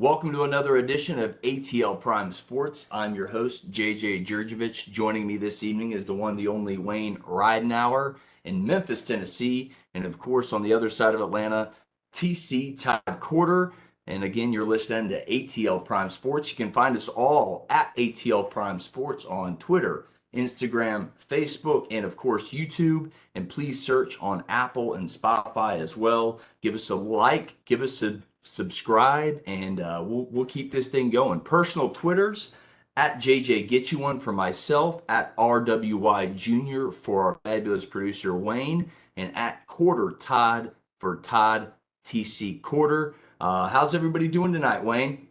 Welcome to another edition of ATL Prime Sports. I'm your host, JJ Jurjevich. Joining me this evening is the one, the only Wayne Ridenauer in Memphis, Tennessee. And of course, on the other side of Atlanta, TC Todd Corder. And again, you're listening to ATL Prime Sports. You can find us all at ATL Prime Sports on Twitter, Instagram, Facebook, and of course, YouTube. And please search on Apple and Spotify as well. Give us a like, give us a subscribe, and we'll keep this thing going. Personal Twitters at JJ Get You One for myself, at RWY Jr. for our fabulous producer Wayne, and at Corder Todd for Todd TC Corder. How's everybody doing tonight, Wayne?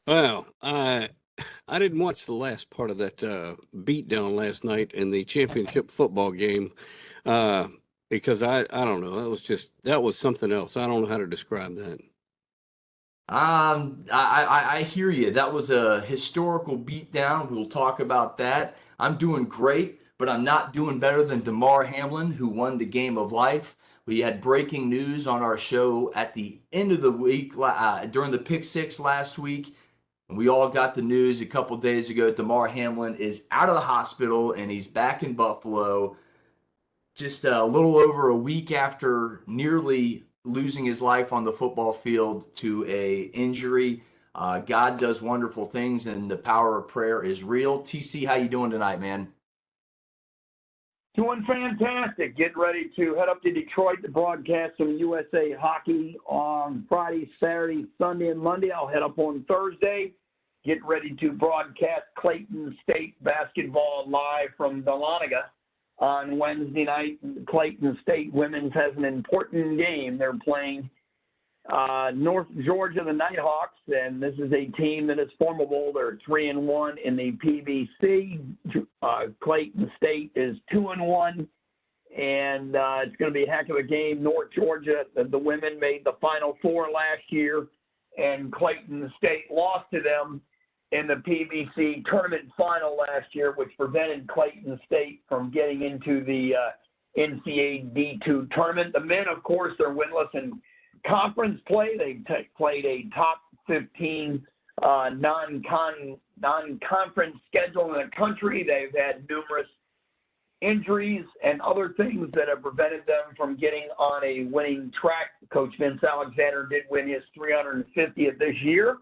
Well, I didn't watch the last part of that beatdown last night in the championship football game because I don't know, that was something else. I don't know how to describe that. I hear you. That was a historical beatdown. We'll talk about that. I'm doing great, but I'm not doing better than Damar Hamlin, who won the game of life. We had breaking news on our show at the end of the week during the Pick Six last week. And we all got the news a couple days ago. Damar Hamlin is out of the hospital and he's back in Buffalo just a little over a week after nearly losing his life on the football field to a injury. God does wonderful things, and the power of prayer is real. TC, how you doing tonight, man? Doing fantastic. Getting ready to head up to Detroit to broadcast some USA hockey on Friday, Saturday, Sunday, and Monday. I'll head up on Thursday. Getting ready to broadcast Clayton State basketball live from Dahlonega on Wednesday night. Clayton State women's has an important game. They're playing North Georgia, the Nighthawks, and this is a team that is formidable. They're 3-1 in the PBC. Clayton State is 2-1, and it's going to be a heck of a game. North Georgia, the women made the Final Four last year, and Clayton State lost to them in the PBC tournament final last year, which prevented Clayton State from getting into the NCAA D2 tournament. The men, of course, are winless in conference play. They played a top 15 non-conference schedule in the country. They've had numerous injuries and other things that have prevented them from getting on a winning track. Coach Vince Alexander did win his 350th this year.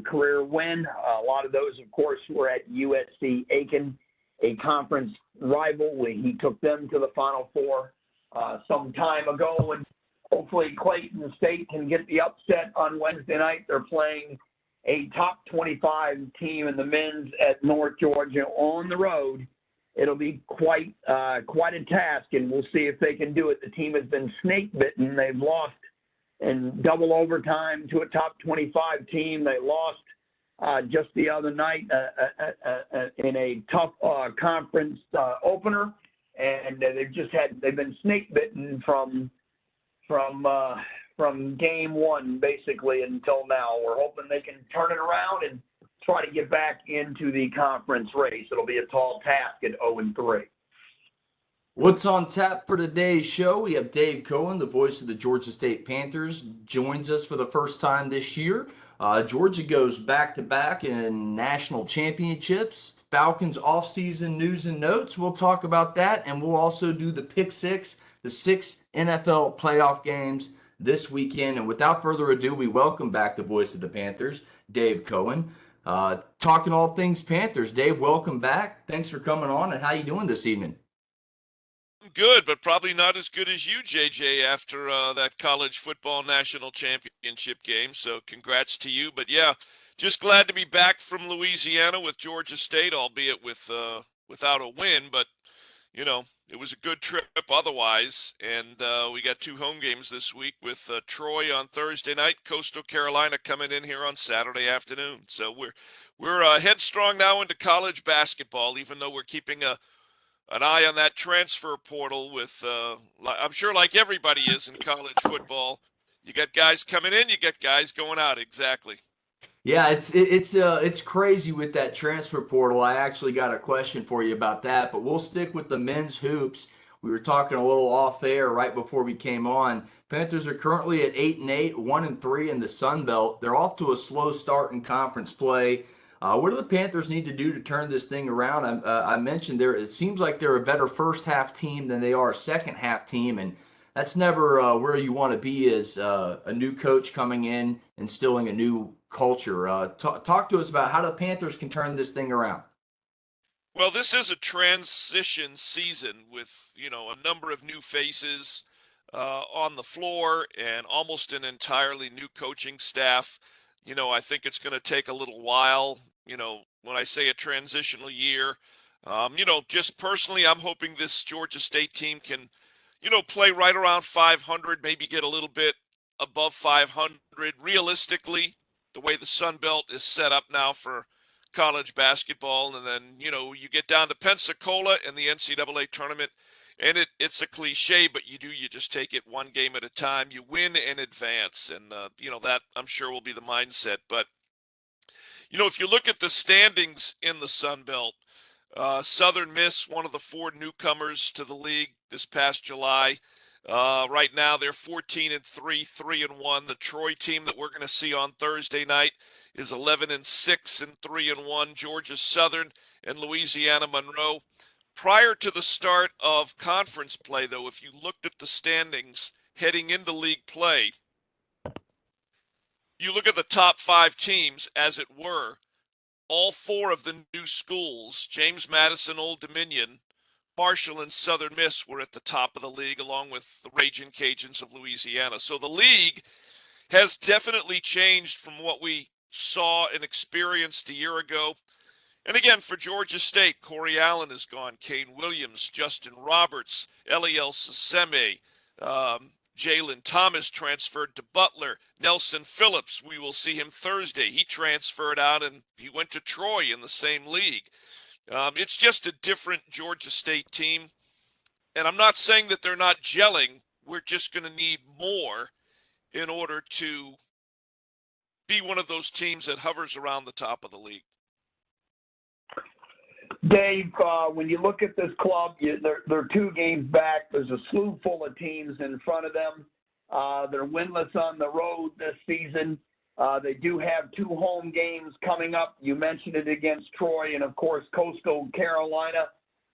Career win. A lot of those, of course, were at USC Aiken, a conference rival. He took them to the Final Four some time ago, and hopefully Clayton State can get the upset on Wednesday night. They're playing a top 25 team in the men's at North Georgia on the road. It'll be quite a task, and we'll see if they can do it. The team has been snake bitten. They've lost in double overtime to a top 25 team. They lost just the other night in a tough conference opener, and they've been snake bitten from game one basically until now. We're hoping they can turn it around and try to get back into the conference race. It'll be a tall task at 0-3. What's on tap for today's show? We have Dave Cohen, the voice of the Georgia State Panthers, joins us for the first time this year. Georgia goes back-to-back in national championships. Falcons offseason news and notes. We'll talk about that, and we'll also do the Pick Six, the 6 NFL playoff games this weekend. And without further ado, we welcome back the voice of the Panthers, Dave Cohen, talking all things Panthers. Dave, welcome back. Thanks for coming on, and how you doing this evening? Good, but probably not as good as you, JJ, after that college football national championship game. So congrats to you. But yeah, just glad to be back from Louisiana with Georgia State, albeit without a win. But, you know, it was a good trip otherwise. And we got 2 home games this week with Troy on Thursday night, Coastal Carolina coming in here on Saturday afternoon. So we're headstrong now into college basketball, even though we're keeping an eye on that transfer portal with, I'm sure like everybody is in college football, you got guys coming in, you got guys going out. Exactly. Yeah, it's crazy with that transfer portal. I actually got a question for you about that, but we'll stick with the men's hoops. We were talking a little off air right before we came on. Panthers are currently at 8-8, 1-3 in the Sun Belt. They're off to a slow start in conference play. What do the Panthers need to do to turn this thing around? I mentioned it seems like they're a better first half team than they are a second half team, and that's never where you want to be as a new coach coming in, instilling a new culture. Talk to us about how the Panthers can turn this thing around. Well, this is a transition season with, a number of new faces on the floor and almost an entirely new coaching staff. I think it's going to take a little while. When I say a transitional year, just personally, I'm hoping this Georgia State team can, play right around 500, maybe get a little bit above 500. Realistically, the way the Sun Belt is set up now for college basketball, and then you get down to Pensacola in the NCAA tournament, and it's a cliche, but you just take it one game at a time. You win and advance, and that I'm sure will be the mindset. But if you look at the standings in the Sun Belt, Southern Miss, one of the four newcomers to the league this past July. Right now, they're 14-3, 3-1. The Troy team that we're going to see on Thursday night is 11-6 and 3-1. Georgia Southern and Louisiana Monroe. Prior to the start of conference play, though, if you looked at the standings heading into league play, you look at the top five teams, as it were. All four of the new schools, James Madison, Old Dominion, Marshall, and Southern Miss, were at the top of the league, along with the Ragin' Cajuns of Louisiana. So the league has definitely changed from what we saw and experienced a year ago. And again, for Georgia State, Corey Allen is gone, Kane Williams, Justin Roberts, Eliel Saseme, Jalen Thomas transferred to Butler. Nelson Phillips, we will see him Thursday. He transferred out and he went to Troy in the same league. It's just a different Georgia State team. And I'm not saying that they're not gelling. We're just going to need more in order to be one of those teams that hovers around the top of the league. Dave, when you look at this club, they're 2 games back. There's a slew full of teams in front of them. They're winless on the road this season. They do have 2 home games coming up. You mentioned it against Troy and, of course, Coastal Carolina.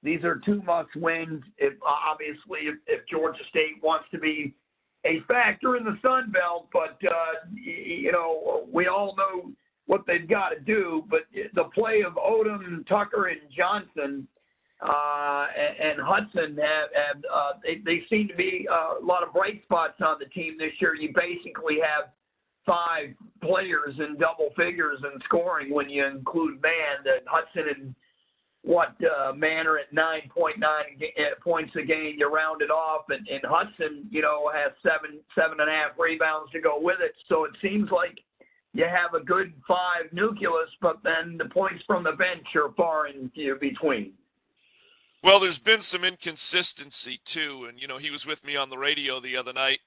These are 2 must-wins. Obviously, if Georgia State wants to be a factor in the Sun Belt, but, we all know what they've got to do. But the play of Odom, Tucker, and Johnson and Hudson they seem to be a lot of bright spots on the team this year. You basically have 5 players in double figures in scoring when you include Mann. Hudson and Mann are at 9.9 points a game. You round it off, and Hudson, has 7.5 rebounds to go with it. So it seems like you have a good 5 nucleus, but then the points from the bench are far in between. Well, there's been some inconsistency too, and he was with me on the radio the other night.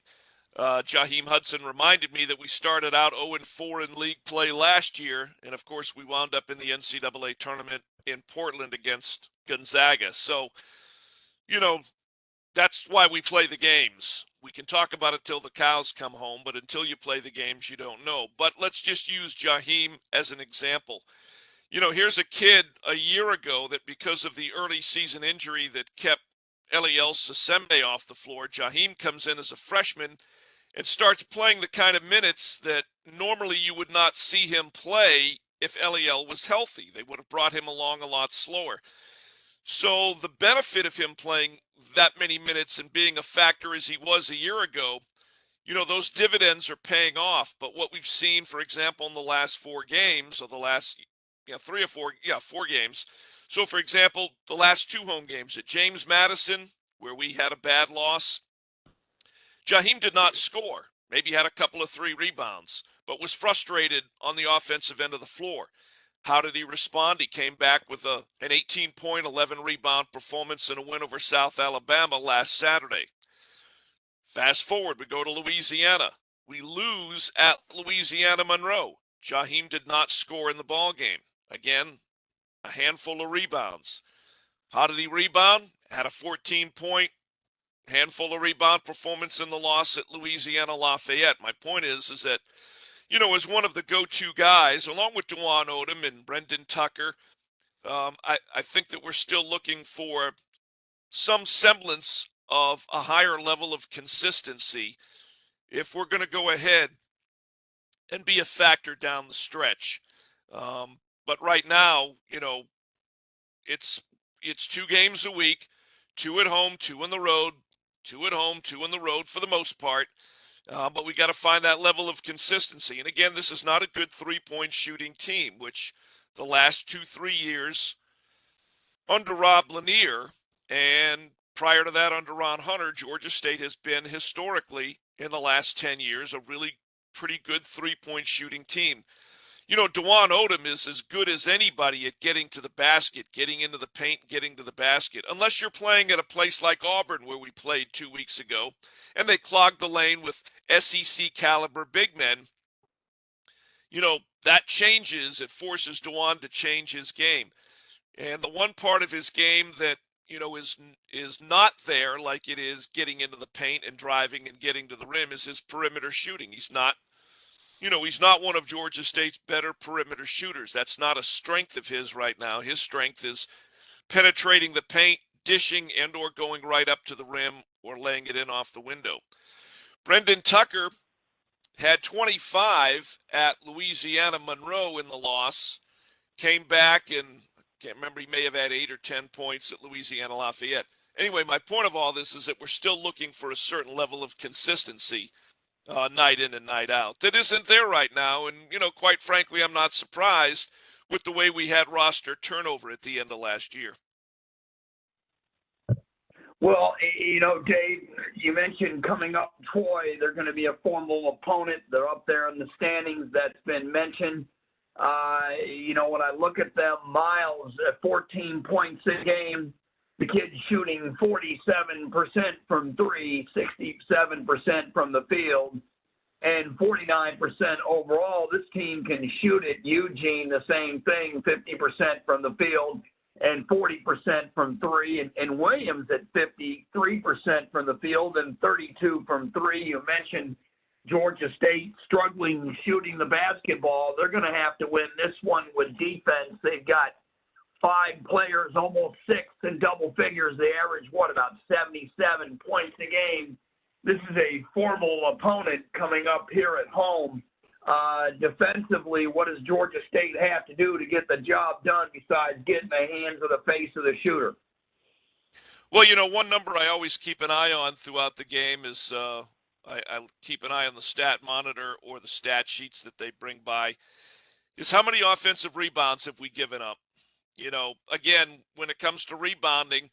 Jaheim Hudson reminded me that we started out 0-4 in league play last year, and of course we wound up in the NCAA tournament in Portland against Gonzaga. So, that's why we play the games. We can talk about it till the cows come home, but until you play the games, you don't know. But let's just use Jaheim as an example. Here's a kid a year ago that, because of the early season injury that kept Eliel Saseme off the floor, Jaheim comes in as a freshman and starts playing the kind of minutes that normally you would not see him play if Eliel was healthy. They would have brought him along a lot slower. So the benefit of him playing that many minutes and being a factor as he was a year ago, those dividends are paying off. But what we've seen, for example, in the last 4 games, or the last 4 games. So, for example, the last 2 home games at James Madison, where we had a bad loss, Jaheim did not score. Maybe had a couple of 3 rebounds, but was frustrated on the offensive end of the floor. How did he respond? He came back with an 18-point, 11-rebound performance in a win over South Alabama last Saturday. Fast forward, we go to Louisiana. We lose at Louisiana Monroe. Jaheim did not score in the ballgame. Again, a handful of rebounds. How did he rebound? Had a 14-point handful of rebound performance in the loss at Louisiana Lafayette. My point is that, as one of the go-to guys, along with Dewan Odom and Brendan Tucker, I think that we're still looking for some semblance of a higher level of consistency if we're going to go ahead and be a factor down the stretch. But right now, it's 2 games a week, 2 at home, 2 on the road, 2 at home, 2 on the road for the most part. But we got to find that level of consistency. And again, this is not a good three-point shooting team, which the last 2-3 years under Rob Lanier and prior to that under Ron Hunter, Georgia State has been historically in the last 10 years a really pretty good three-point shooting team. Dewan Odom is as good as anybody at getting to the basket, getting into the paint, getting to the basket. Unless you're playing at a place like Auburn, where we played 2 weeks ago, and they clogged the lane with SEC caliber big men, that changes. It forces Dewan to change his game. And the one part of his game that, is not there, like it is getting into the paint and driving and getting to the rim, is his perimeter shooting. He's not one of Georgia State's better perimeter shooters. That's not a strength of his right now. His strength is penetrating the paint, dishing, and or going right up to the rim or laying it in off the window. Brendan Tucker had 25 at Louisiana Monroe in the loss, came back and can't remember, he may have had 8 or 10 points at Louisiana Lafayette. Anyway, my point of all this is that we're still looking for a certain level of consistency night in and night out that isn't there right now. And, quite frankly, I'm not surprised with the way we had roster turnover at the end of last year. Well, Dave, you mentioned coming up Troy, they're going to be a formal opponent. They're up there in the standings. That's been mentioned. When I look at them, Miles at 14 points a game, the kid's shooting 47% from three, 67% from the field, and 49% overall. This team can shoot it. Eugene, the same thing, 50% from the field and 40% from three. And Williams at 53% from the field and 32 from three. You mentioned Georgia State struggling shooting the basketball. They're going to have to win this one with defense. They've got 5 players, almost 6 in double figures. They average, about 77 points a game. This is a formal opponent coming up here at home. Defensively, what does Georgia State have to do to get the job done besides getting the hands or the face of the shooter? Well, one number I always keep an eye on throughout the game is I keep an eye on the stat monitor or the stat sheets that they bring by, is how many offensive rebounds have we given up? Again, when it comes to rebounding,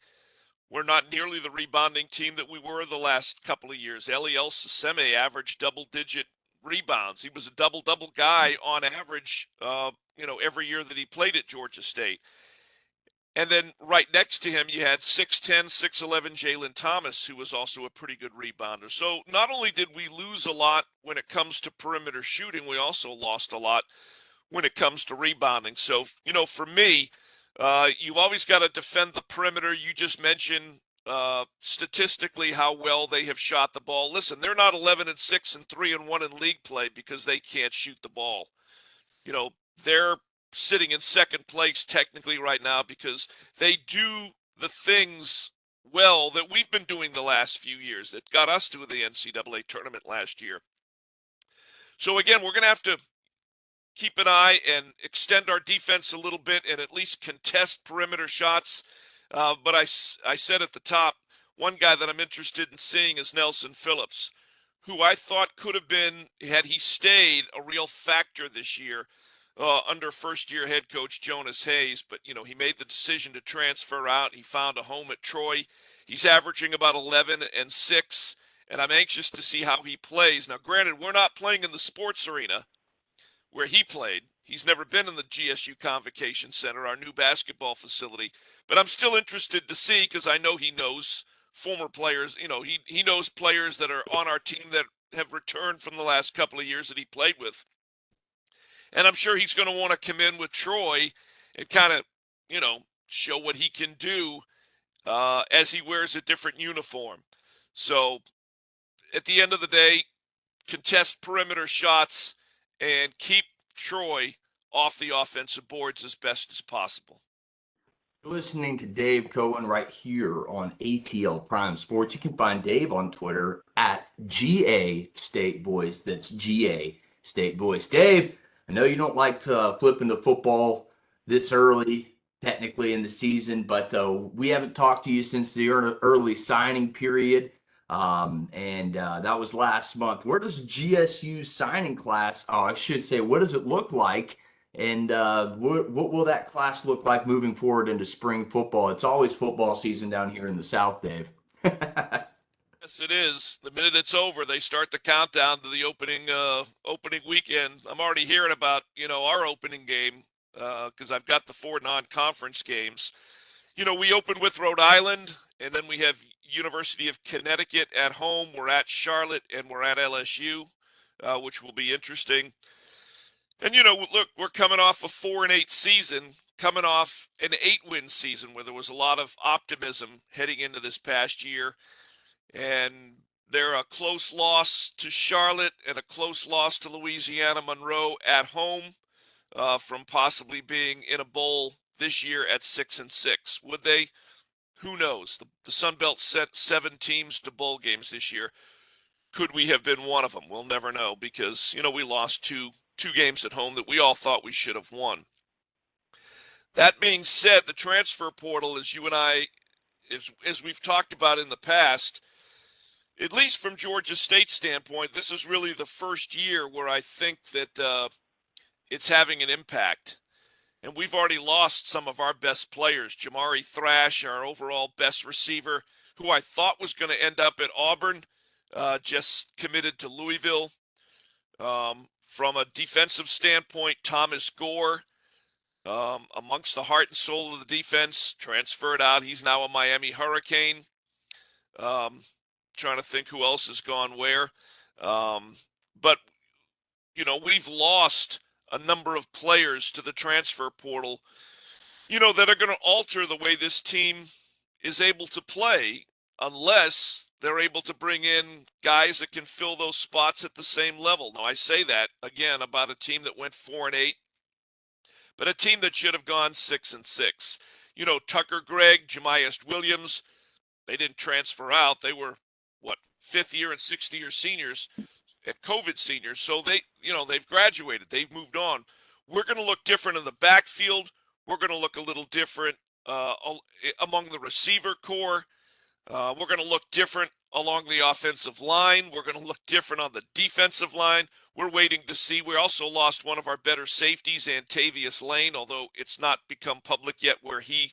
we're not nearly the rebounding team that we were the last couple of years. Eliel Saseme averaged double-digit rebounds. He was a double-double guy on average, every year that he played at Georgia State. And then right next to him, you had 6'10", 6'11" Jalen Thomas, who was also a pretty good rebounder. So not only did we lose a lot when it comes to perimeter shooting, we also lost a lot when it comes to rebounding. So, for me, you've always got to defend the perimeter. You just mentioned statistically how well they have shot the ball. Listen, they're not 11-6 and 3-1 in league play because they can't shoot the ball. They're sitting in second place technically right now because they do the things well that we've been doing the last few years that got us to the NCAA tournament last year. So again, we're going to have to keep an eye and extend our defense a little bit and at least contest perimeter shots. But I said at the top, one guy that I'm interested in seeing is Nelson Phillips, who I thought could have been, had he stayed, a real factor this year under first-year head coach Jonas Hayes. But, he made the decision to transfer out. He found a home at Troy. He's averaging about 11 and 6, and I'm anxious to see how he plays. Now, granted, we're not playing in the sports arena where he played. He's never been in the GSU Convocation Center, our new basketball facility. But I'm still interested to see because I know he knows former players. He knows players that are on our team that have returned from the last couple of years that he played with. And I'm sure he's going to want to come in with Troy and kind of, show what he can do as he wears a different uniform. So at the end of the day, contest perimeter shots and keep Troy off the offensive boards as best as possible. You're listening to Dave Cohen right here on ATL Prime Sports. You can find Dave on Twitter at GA State Voice. That's GA State Voice. Dave, I know you don't like to flip into football this early, technically in the season, but we haven't talked to you since the early signing period, and that was last month. Where does GSU's signing class, I should say, what does it look like? And what will that class look like moving forward into spring football? It's always football season down here in the South, Dave. Yes, it is. The minute it's over, they start the countdown to the opening weekend. I'm already hearing about our opening game because I've got the 4 non-conference games. We open with Rhode Island, and then we have University of Connecticut at home. We're at Charlotte, and we're at LSU, which will be interesting. And, look, we're coming off a 4-8 season, coming off an 8-win season where there was a lot of optimism heading into this past year. And they're a close loss to Charlotte and a close loss to Louisiana Monroe at home from possibly being in a bowl this year at 6-6. Would they? Who knows? The Sun Belt sent 7 teams to bowl games this year. Could we have been one of them? We'll never know because, we lost two games at home that we all thought we should have won. That being said, the transfer portal, as you and I, as we've talked about in the past, at least from Georgia State's standpoint, this is really the first year where I think that it's having an impact. And we've already lost some of our best players. Jamari Thrash, our overall best receiver, who I thought was going to end up at Auburn, just committed to Louisville. From a defensive standpoint, Thomas Gore, amongst the heart and soul of the defense, transferred out. He's now a Miami Hurricane. Trying to think who else has gone where. But, we've lost a number of players to the transfer portal, that are going to alter the way this team is able to play unless they're able to bring in guys that can fill those spots at the same level. Now, I say that, again, about a team that went 4-8, but a team that should have gone 6-6. Tucker Gregg, Jamias Williams, they didn't transfer out. They were, 5th year and 6th year seniors and COVID seniors. So they've graduated. They've moved on. We're going to look different in the backfield. We're going to look a little different among the receiver core. We're going to look different along the offensive line. We're going to look different on the defensive line. We're waiting to see. We also lost one of our better safeties, Antavius Lane, although it's not become public yet where he,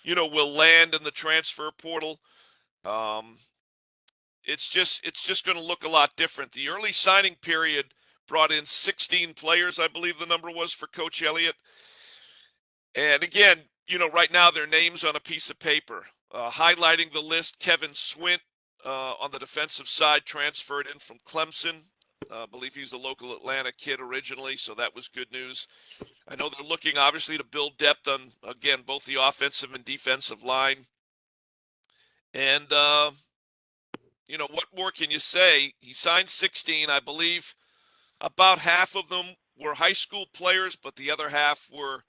will land in the transfer portal. It's just going to look a lot different. The early signing period brought in 16 players, I believe the number was, for Coach Elliott. And again, right now their names on a piece of paper. Highlighting the list, Kevin Swint on the defensive side transferred in from Clemson. I believe he's a local Atlanta kid originally, so that was good news. I know they're looking, obviously, to build depth on, again, both the offensive and defensive line. And, what more can you say? He signed 16. I believe about half of them were high school players, but the other half were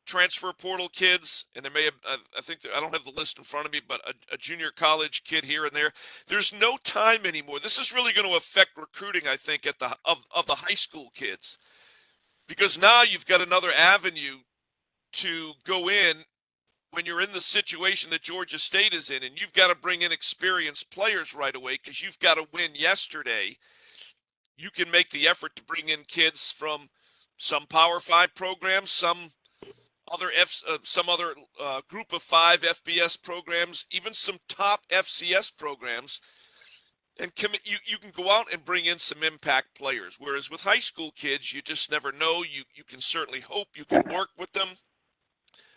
transfer portal kids, and there may have, I don't have the list in front of me, but a junior college kid here and there. There's no time anymore. This is really going to affect recruiting, I think, of the high school kids, because now you've got another avenue to go in when you're in the situation that Georgia State is in, and you've got to bring in experienced players right away because you've got to win yesterday. You can make the effort to bring in kids from some Power 5 programs, some other group of 5 FBS programs, even some top FCS programs, and you can go out and bring in some impact players. Whereas with high school kids, you just never know. You can certainly hope, you can work with them,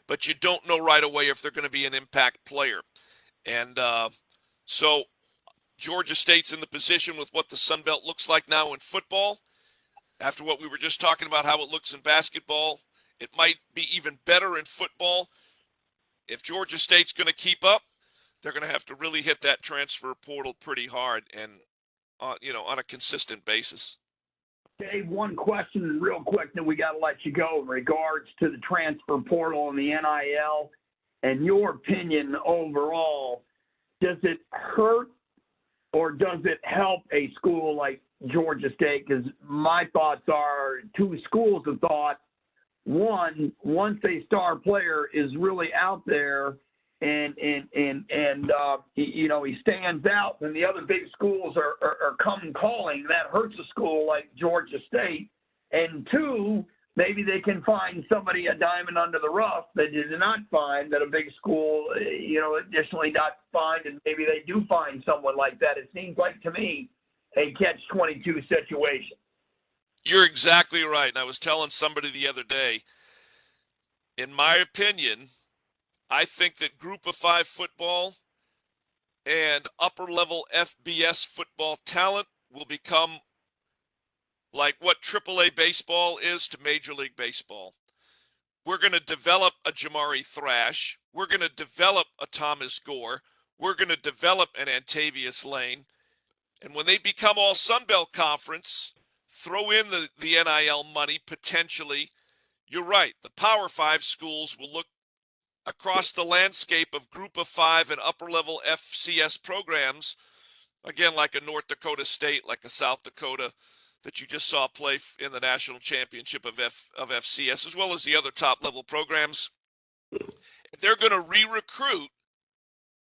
but you don't know right away if they're going to be an impact player. And so Georgia State's in the position with what the Sun Belt looks like now in football. After what we were just talking about, how it looks in basketball, it might be even better in football. If Georgia State's going to keep up, they're going to have to really hit that transfer portal pretty hard and, on a consistent basis. Dave, one question real quick, then we got to let you go in regards to the transfer portal and the NIL. And your opinion overall, does it hurt or does it help a school like Georgia State? Because my thoughts are two schools of thought. One, once a star player is really out there and he stands out, and the other big schools are coming calling, that hurts a school like Georgia State. And two, maybe they can find somebody, a diamond under the rough, that they did not find, that a big school, additionally not find, and maybe they do find someone like that. It seems like, to me, a catch-22 situation. You're exactly right. And I was telling somebody the other day, in my opinion, I think that Group of 5 football and upper-level FBS football talent will become like what AAA baseball is to Major League Baseball. We're going to develop a Jamari Thrash. We're going to develop a Thomas Gore. We're going to develop an Antavius Lane. And when they become all Sun Belt Conference, throw in the NIL money potentially, you're right. The Power 5 schools will look across the landscape of Group of 5 and upper-level FCS programs, again, like a North Dakota State, like a South Dakota that you just saw play in the national championship of FCS, as well as the other top-level programs. They're going to re-recruit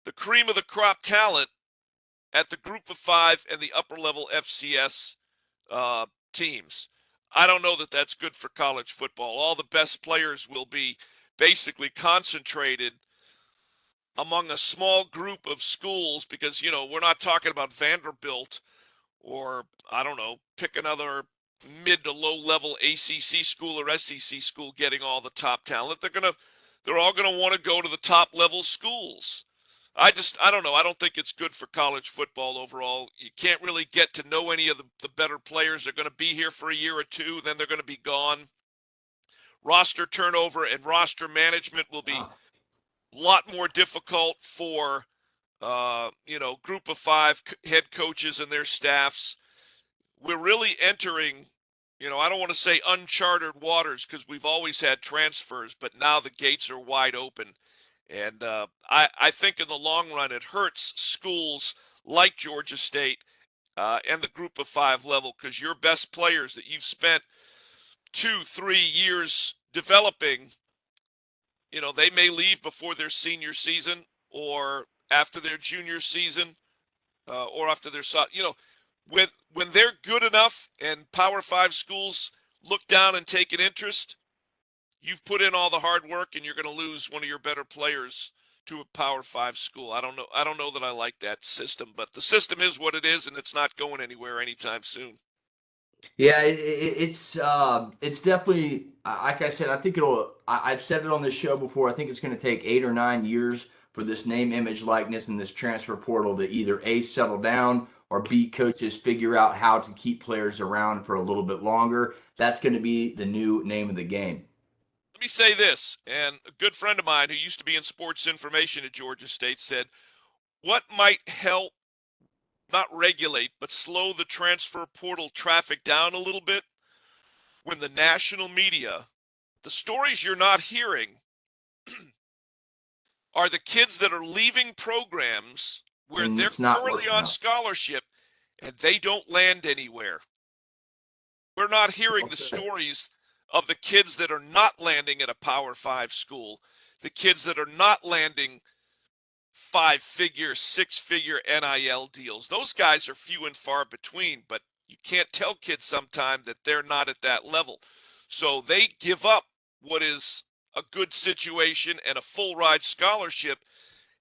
the cream of the crop talent at the Group of 5 and the upper-level FCS teams. I don't know that that's good for college football. All the best players will be basically concentrated among a small group of schools because, we're not talking about Vanderbilt or, I don't know, pick another mid to low level ACC school or SEC school getting all the top talent. They're all going to want to go to the top level schools. I don't know. I don't think it's good for college football overall. You can't really get to know any of the better players. They're going to be here for a year or two, then they're going to be gone. Roster turnover and roster management will be a lot more difficult for, Group of 5 head coaches and their staffs. We're really entering, I don't want to say uncharted waters because we've always had transfers, but now the gates are wide open. And I think in the long run, it hurts schools like Georgia State and the Group of 5 level because your best players that you've spent 2-3 years developing, they may leave before their senior season or after their junior season or after their, when they're good enough and Power 5 schools look down and take an interest, you've put in all the hard work and you're going to lose one of your better players to a Power 5 school. I don't know that I like that system, but the system is what it is and it's not going anywhere anytime soon. Yeah, it's definitely, like I said, I think I've said it on this show before, I think it's going to take 8 or 9 years for this name, image, likeness, and this transfer portal to either A, settle down, or B, coaches figure out how to keep players around for a little bit longer. That's going to be the new name of the game. Let me say this, and a good friend of mine who used to be in sports information at Georgia State said, what might help not regulate, but slow the transfer portal traffic down a little bit when the national media, the stories you're not hearing are the kids that are leaving programs where And they're it's not currently working on out. scholarship and they don't land anywhere. We're not hearing the Okay. stories of the kids that are not landing at a Power 5 school, the kids that are not landing 5-figure, 6-figure NIL deals. Those guys are few and far between, but you can't tell kids sometime that they're not at that level. So they give up what is a good situation and a full ride scholarship,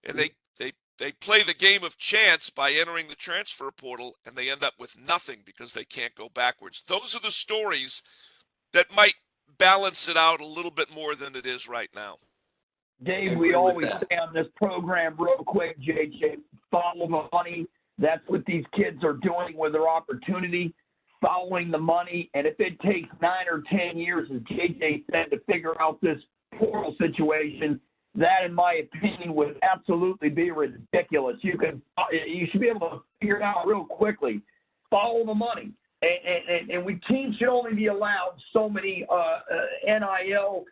and they play the game of chance by entering the transfer portal, and they end up with nothing because they can't go backwards. Those are the stories that might balance it out a little bit more than it is right now. Dave, we always say on this program, real quick, JJ, follow the money. That's what these kids are doing with their opportunity, following the money. And if it takes 9 or 10 years, as JJ said, to figure out this portal situation, that, in my opinion, would absolutely be ridiculous. You should be able to figure it out real quickly. Follow the money. And teams should only be allowed so many NIL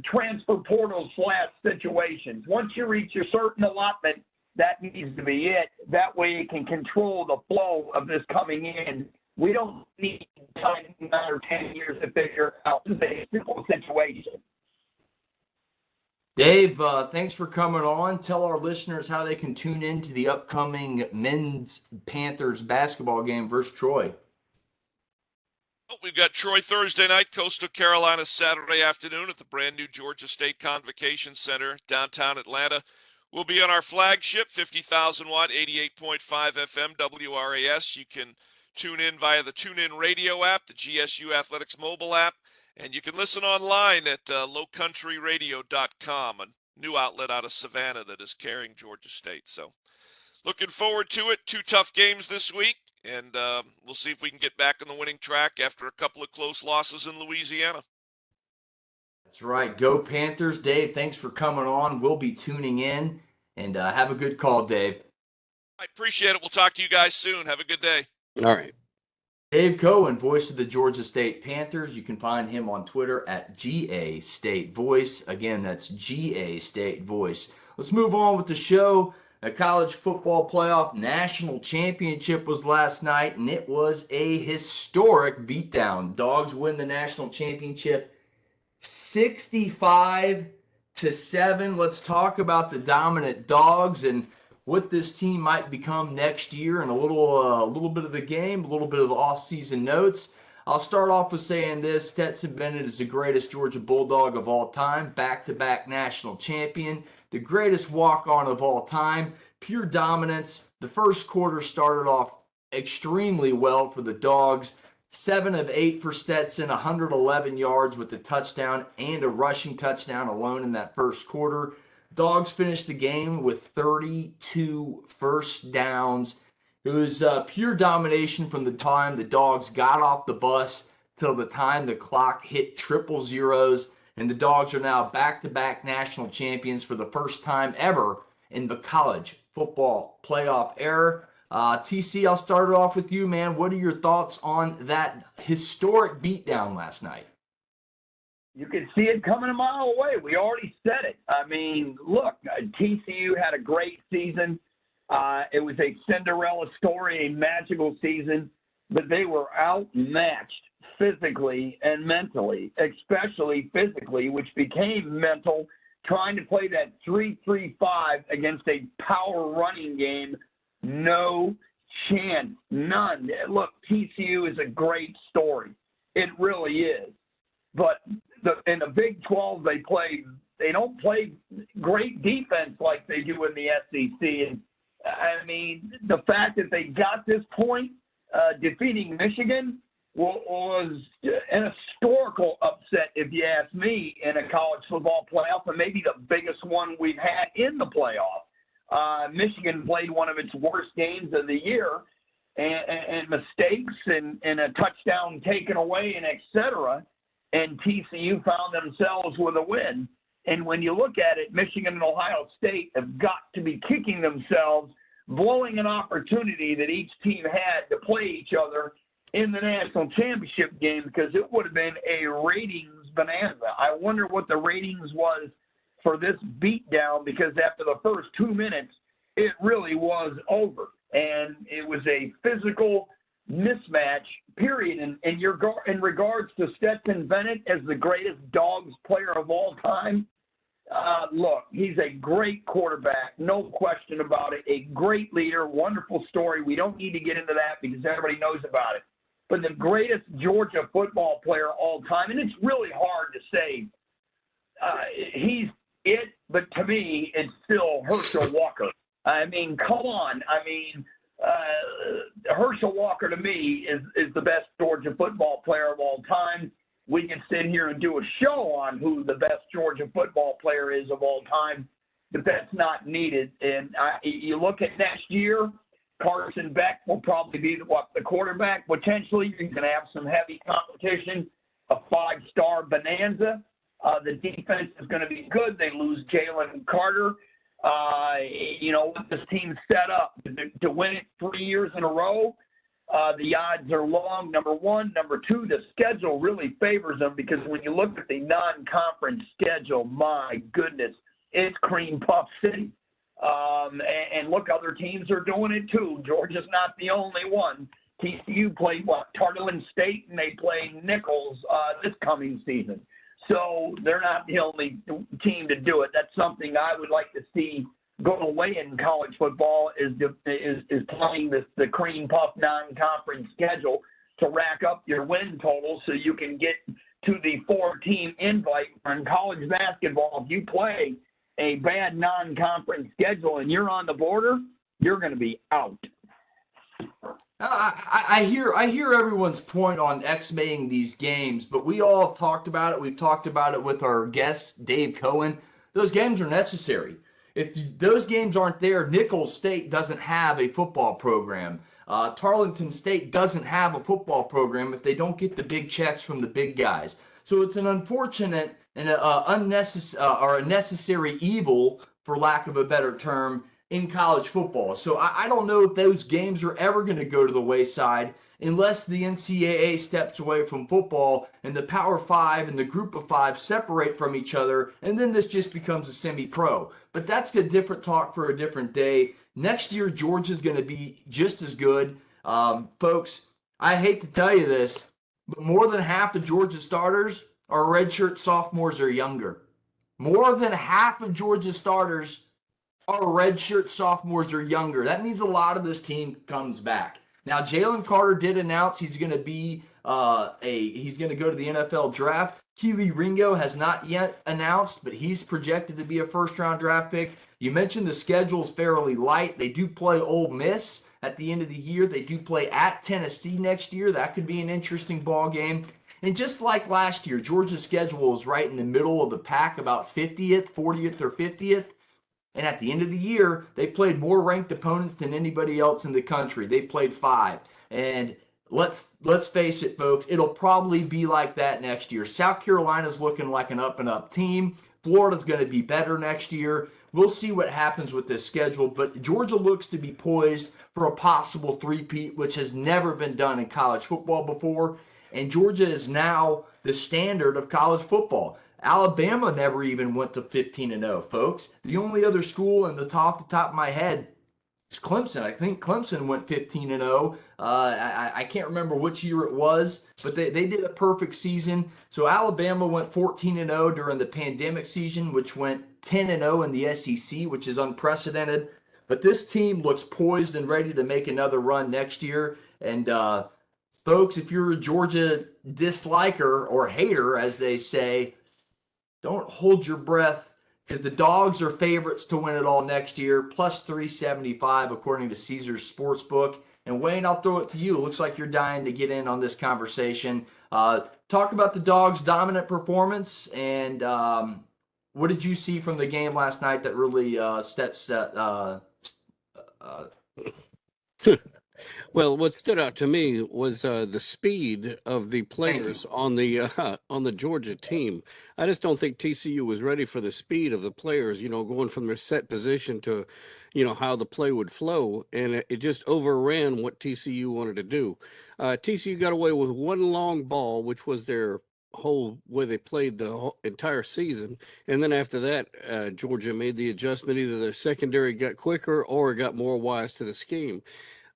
transfer portal / situations. Once you reach a certain allotment, that needs to be it. That way it can control the flow of this coming in. We don't need 9 or 10 years to figure out a simple situation. Dave, thanks for coming on. Tell our listeners how they can tune in to the upcoming men's Panthers basketball game versus Troy. We've got Troy Thursday night, Coastal Carolina Saturday afternoon at the brand new Georgia State Convocation Center, downtown Atlanta. We'll be on our flagship 50,000 watt 88.5 FM WRAS. You can tune in via the TuneIn Radio app, the GSU Athletics mobile app, and you can listen online at lowcountryradio.com, a new outlet out of Savannah that is carrying Georgia State. So looking forward to it. 2 tough games this week, and we'll see if we can get back on the winning track after a couple of close losses in Louisiana. That's right. Go Panthers. Dave, thanks for coming on. We'll be tuning in, and have a good call, Dave. I appreciate it. We'll talk to you guys soon. Have a good day. All right. Dave Cohen, voice of the Georgia State Panthers. You can find him on Twitter at GA State Voice. Again, that's GA State Voice. Let's move on with the show. The college football playoff national championship was last night, and it was a historic beatdown. Dogs win the national championship 65-7. Let's talk about the dominant Dogs and what this team might become next year, and a little bit of the game, a little bit of off-season notes. I'll start off with saying this: Stetson Bennett is the greatest Georgia Bulldog of all time, back-to-back national champion, the greatest walk-on of all time, pure dominance. The first quarter started off extremely well for the Dogs. 7 of 8 for Stetson, 111 yards with a touchdown and a rushing touchdown alone in that first quarter. Dogs finished the game with 32 first downs. It was pure domination from the time the Dogs got off the bus till the time the clock hit triple zeros, and the Dogs are now back-to-back national champions for the first time ever in the college football playoff era. TC, I'll start it off with you, man. What are your thoughts on that historic beatdown last night? You could see it coming a mile away. We already said it. I mean, look, TCU had a great season. It was a Cinderella story, a magical season, but they were outmatched physically and mentally, especially physically, which became mental, trying to play that 3-3-5 against a power running game. No chance, none. Look, TCU is a great story. It really is. But in the Big 12, they don't play great defense like they do in the SEC. And I mean, the fact that they got this point, defeating Michigan, was an historical upset, if you ask me, in a college football playoff, and maybe the biggest one we've had in the playoff. Michigan played one of its worst games of the year, and mistakes and a touchdown taken away and et cetera. And TCU found themselves with a win. And when you look at it, Michigan and Ohio State have got to be kicking themselves, blowing an opportunity that each team had to play each other in the national championship game, because it would have been a ratings bonanza. I wonder what the ratings was for this beatdown, because after the first 2 minutes, it really was over. And it was a physical mismatch, period. In regards to Stetson Bennett as the greatest Dogs player of all time, look, he's a great quarterback, no question about it, a great leader, wonderful story. We don't need to get into that because everybody knows about it. But the greatest Georgia football player of all time, and it's really hard to say he's it, but to me, it's still Herschel Walker. I mean, come on. I mean, Herschel Walker, to me, is the best Georgia football player of all time. We can sit here and do a show on who the best Georgia football player is of all time, but that's not needed. And you look at next year, Carson Beck will probably be the quarterback. Potentially, you're going to have some heavy competition, a 5-star bonanza. The defense is going to be good. They lose Jalen Carter. With this team set up to win it 3 years in a row, the odds are long, number one. Number two, the schedule really favors them because when you look at the non-conference schedule, my goodness, it's cream puff city. And look, other teams are doing it too. Georgia's not the only one. TCU played, Tarleton State, and they play Nichols this coming season. So they're not the only team to do it. That's something I would like to see go away in college football is playing the cream puff non-conference schedule to rack up your win total so you can get to the 4-team invite. On college basketball, if you play a bad non-conference schedule and you're on the border, you're going to be out. I hear everyone's point on X-maying these games, but we all have talked about it. We've talked about it with our guest, Dave Cohen. Those games are necessary. If those games aren't there, Nichols State doesn't have a football program. Tarleton State doesn't have a football program if they don't get the big checks from the big guys. So it's an unfortunate and a necessary evil, for lack of a better term, in college football. So I don't know if those games are ever going to go to the wayside unless the NCAA steps away from football and the Power Five and the Group of Five separate from each other, and then this just becomes a semi-pro. But that's a different talk for a different day. Next year, Georgia's going to be just as good. Folks, I hate to tell you this, but more than half of Georgia starters are redshirt sophomores or younger. More than half of Georgia starters are redshirt sophomores or younger. That means a lot of this team comes back. Now, Jalen Carter did announce he's going to be he's going to go to the NFL draft. Keely Ringo has not yet announced, but he's projected to be a first-round draft pick. You mentioned the schedule is fairly light. They do play Ole Miss at the end of the year. They do play at Tennessee next year. That could be an interesting ball game. And just like last year, Georgia's schedule is right in the middle of the pack, about 50th, 40th, or 50th. And at the end of the year, they played more ranked opponents than anybody else in the country. They played 5. And let's face it, folks, it'll probably be like that next year. South Carolina's looking like an up-and-up team. Florida's going to be better next year. We'll see what happens with this schedule. But Georgia looks to be poised for a possible three-peat, which has never been done in college football before. And Georgia is now the standard of college football. Alabama never even went to 15-0, folks. The only other school off the top of my head is Clemson. I think Clemson went 15-0. I can't remember which year it was, but they did a perfect season. So Alabama went 14-0 during the pandemic season, which went 10-0 in the SEC, which is unprecedented. But this team looks poised and ready to make another run next year. And folks, if you're a Georgia disliker or hater, as they say, don't hold your breath because the Dogs are favorites to win it all next year, plus 375 according to Caesars Sportsbook. And Wayne, I'll throw it to you. It looks like you're dying to get in on this conversation. Talk about the Dogs' dominant performance and what did you see from the game last night that really Well, what stood out to me was the speed of the players on the Georgia team. I just don't think TCU was ready for the speed of the players, going from their set position to, how the play would flow. And it just overran what TCU wanted to do. TCU got away with one long ball, which was their whole way they played the whole entire season. And then after that, Georgia made the adjustment. Either their secondary got quicker or got more wise to the scheme.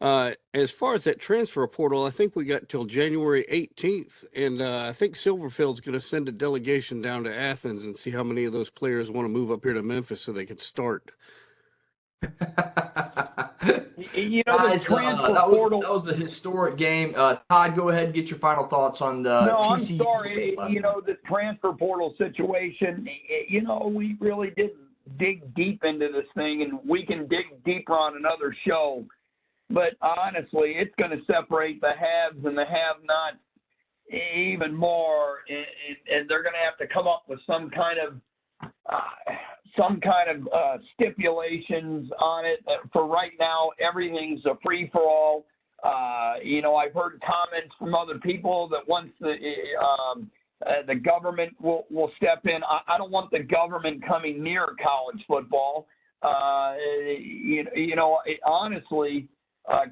As far as that transfer portal, I think we got till January 18th, and I think Silverfield's going to send a delegation down to Athens and see how many of those players want to move up here to Memphis so they can start. Guys, that was the historic game. Todd, go ahead and get your final thoughts on the No, TCU. I'm sorry. The transfer portal situation, we really didn't dig deep into this thing, and we can dig deeper on another show. But honestly, it's going to separate the haves and the have-nots even more, and they're going to have to come up with some kind of stipulations on it. For right now, everything's a free-for-all. I've heard comments from other people that once The government will step in. I don't want the government coming near college football. Honestly,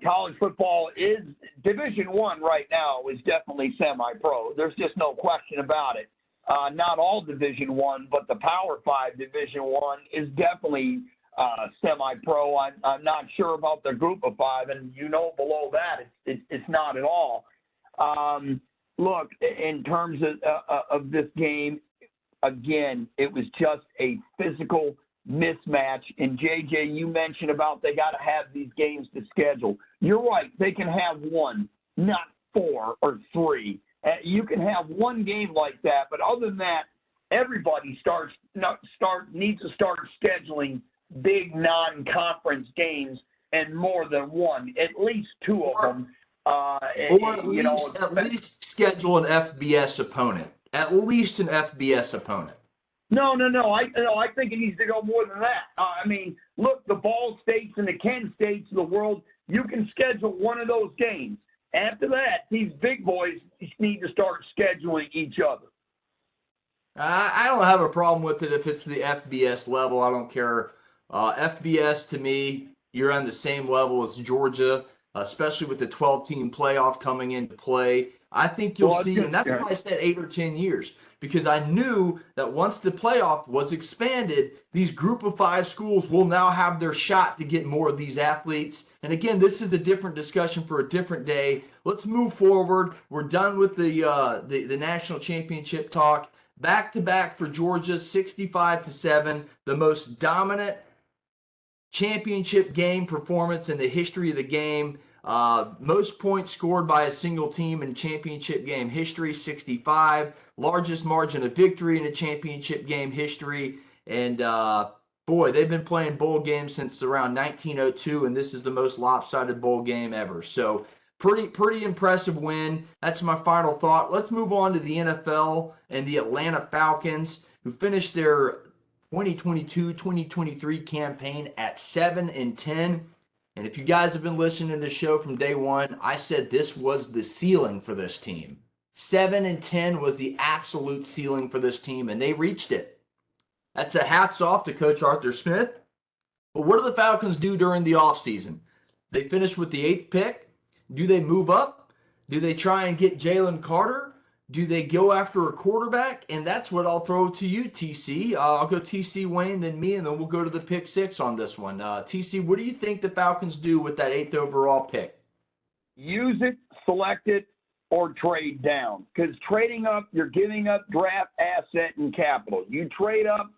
college football is Division I right now is definitely semi-pro. There's just no question about it. Not all Division I, but the Power 5 Division I is definitely semi-pro. I'm not sure about the Group of 5, and below that, it's not at all. Look, in terms of this game, again, it was just a physical mismatch. And JJ, you mentioned about they got to have these games to schedule. You're right. They can have one, not 4 or 3. You can have one game like that, but other than that, everybody needs to start scheduling big non-conference games and more than one, at least 2 of them. Or at least schedule an FBS opponent. At least an FBS opponent. No. I think it needs to go more than that. Look, the Ball States and the Kent States of the world, you can schedule one of those games. After that, these big boys need to start scheduling each other. I don't have a problem with it if it's the FBS level. I don't care. FBS, to me, you're on the same level as Georgia, especially with the 12-team playoff coming into play. I think you'll see, and that's why I said 8 or 10 years, because I knew that once the playoff was expanded, these Group of 5 schools will now have their shot to get more of these athletes. And again, this is a different discussion for a different day. Let's move forward. We're done with the national championship talk. Back-to-back for Georgia, 65-7, the most dominant championship game performance in the history of the game. Most points scored by a single team in championship game history, 65. Largest margin of victory in a championship game history. And boy, they've been playing bowl games since around 1902, and this is the most lopsided bowl game ever. So pretty impressive win. That's my final thought. Let's move on to the NFL and the Atlanta Falcons, who finished their 2022-2023 campaign at 7-10. And if you guys have been listening to the show from day one, I said this was the ceiling for this team. 7-10 was the absolute ceiling for this team, and they reached it. That's a hats off to Coach Arthur Smith. But what do the Falcons do during the offseason? They finish with the 8th pick. Do they move up? Do they try and get Jalen Carter? Do they go after a quarterback? And that's what I'll throw to you, TC. I'll go TC, Wayne, then me, and then we'll go to the pick 6 on this one. TC, what do you think the Falcons do with that 8th overall pick? Use it, select it, or trade down. Because trading up, you're giving up draft asset and capital. You trade up,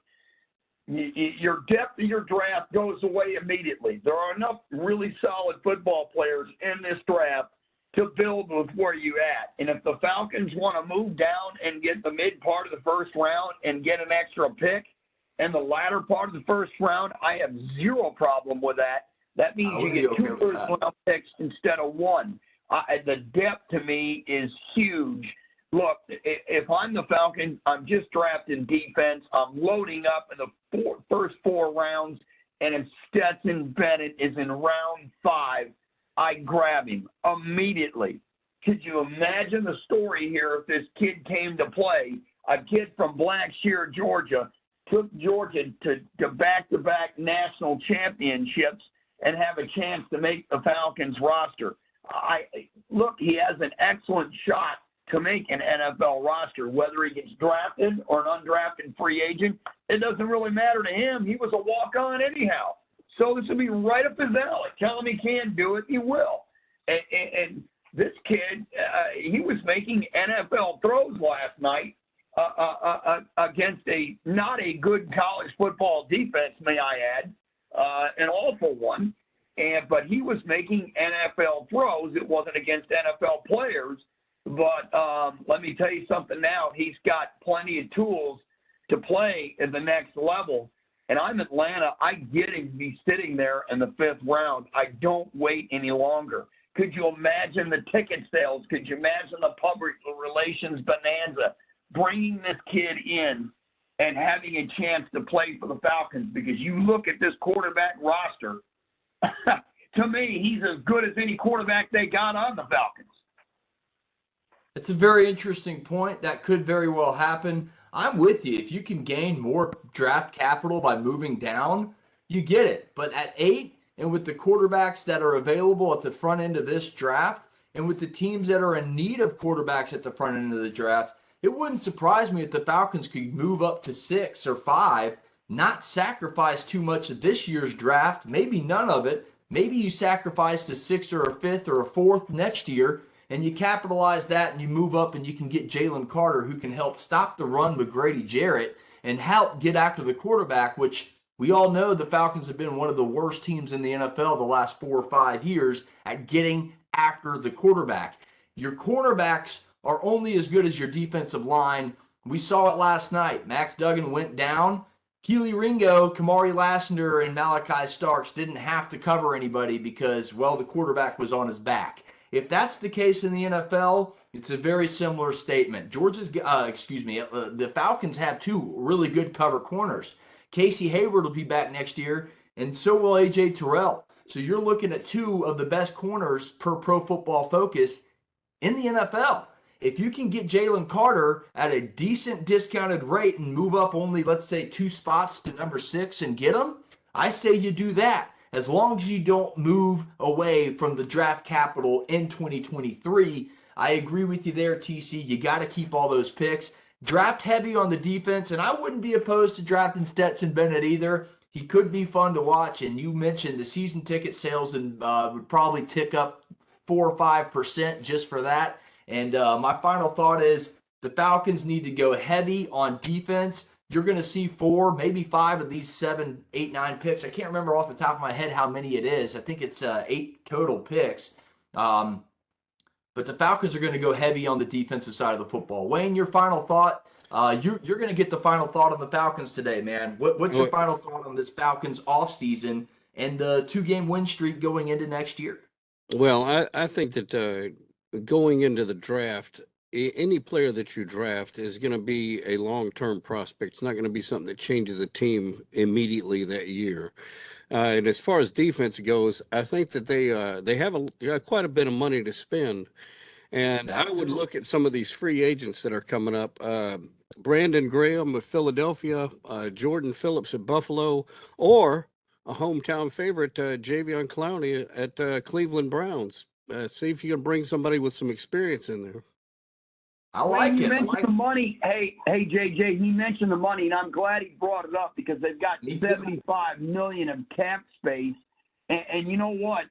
your depth of your draft goes away immediately. There are enough really solid football players in this draft to build with where you at. And if the Falcons want to move down and get the mid part of the first round and get an extra pick in the latter part of the first round, I have zero problem with that. That means you get 2 first-round picks instead of 1. The depth to me is huge. Look, if I'm the Falcons, I'm just drafting defense. I'm loading up in the first 4 rounds, and if Stetson Bennett is in round 5, I grab him immediately. Could you imagine the story here if this kid came to play? A kid from Blackshear, Georgia, took Georgia to back-to-back national championships and have a chance to make the Falcons roster. Look, he has an excellent shot to make an NFL roster. Whether he gets drafted or an undrafted free agent, it doesn't really matter to him. He was a walk-on anyhow. So this will be right up his alley. Tell him he can't do it, he will. And this kid, he was making NFL throws last night against not a good college football defense, may I add, an awful one. But he was making NFL throws. It wasn't against NFL players. But let me tell you something now. He's got plenty of tools to play at the next level. And I'm Atlanta. I get him to be sitting there in the 5th round. I don't wait any longer. Could you imagine the ticket sales? Could you imagine the public relations bonanza? Bringing this kid in and having a chance to play for the Falcons, because you look at this quarterback roster, to me, he's as good as any quarterback they got on the Falcons. It's a very interesting point. That could very well happen. I'm with you. If you can gain more draft capital by moving down, you get it. But at 8, and with the quarterbacks that are available at the front end of this draft, and with the teams that are in need of quarterbacks at the front end of the draft, it wouldn't surprise me if the Falcons could move up to 6 or 5, not sacrifice too much of this year's draft, maybe none of it. Maybe you sacrifice to 6th or a 5th or a 4th next year, and you capitalize that and you move up and you can get Jalen Carter, who can help stop the run with Grady Jarrett and help get after the quarterback, which we all know the Falcons have been one of the worst teams in the NFL the last 4 or 5 years at getting after the quarterback. Your cornerbacks are only as good as your defensive line. We saw it last night. Max Duggan went down. Keely Ringo, Kamari Lassiter, and Malachi Starks didn't have to cover anybody because, well, the quarterback was on his back. If that's the case in the NFL, it's a very similar statement. The Falcons have 2 really good cover corners. Casey Hayward will be back next year, and so will A.J. Terrell. So you're looking at 2 of the best corners per Pro Football Focus in the NFL. If you can get Jalen Carter at a decent discounted rate and move up only, let's say, 2 spots to number 6 and get him, I say you do that. As long as you don't move away from the draft capital in 2023, I agree with you there, TC. You got to keep all those picks. Draft heavy on the defense, and I wouldn't be opposed to drafting Stetson Bennett either. He could be fun to watch, and you mentioned the season ticket sales and would probably tick up 4 or 5% just for that. And my final thought is the Falcons need to go heavy on defense. You're going to see 4, maybe 5 of these 7, 8, 9 picks. I can't remember off the top of my head how many it is. I think it's 8 total picks. But the Falcons are going to go heavy on the defensive side of the football. Wayne, your final thought? You're going to get the final thought on the Falcons today, man. What's your final thought on this Falcons offseason and the 2-game win streak going into next year? Well, I think that going into the draft, any player that you draft is going to be a long-term prospect. It's not going to be something that changes the team immediately that year. And as far as defense goes, I think that they have quite a bit of money to spend. And I would look at some of these free agents that are coming up. Brandon Graham of Philadelphia, Jordan Phillips at Buffalo, or a hometown favorite, Javion Clowney at Cleveland Browns. See if you can bring somebody with some experience in there. I like it. You mentioned the money. Hey, JJ, he mentioned the money, and I'm glad he brought it up because they've got $75 million of cap space. And you know what?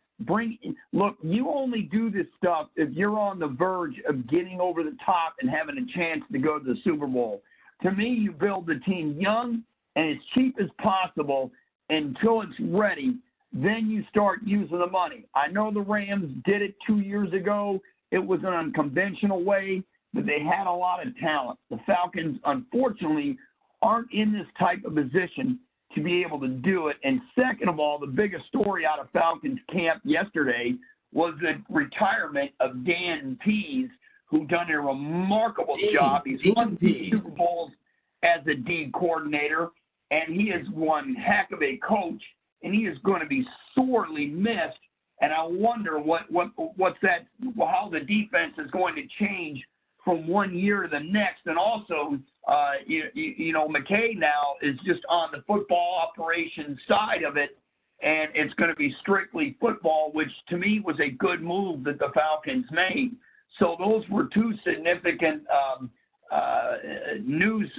Look, you only do this stuff if you're on the verge of getting over the top and having a chance to go to the Super Bowl. To me, you build the team young and as cheap as possible until it's ready. Then you start using the money. I know the Rams did it 2 years ago. It was an unconventional way, but they had a lot of talent. The Falcons, unfortunately, aren't in this type of position to be able to do it. And second of all, the biggest story out of Falcons camp yesterday was the retirement of Dan Pease, who done a remarkable job. He's won 2 Super Bowls as a D coordinator, and he is one heck of a coach, and he is going to be sorely missed. And I wonder how the defense is going to change from one year to the next. And also, McKay now is just on the football operations side of it, and it's going to be strictly football, which to me was a good move that the Falcons made. So those were 2 significant news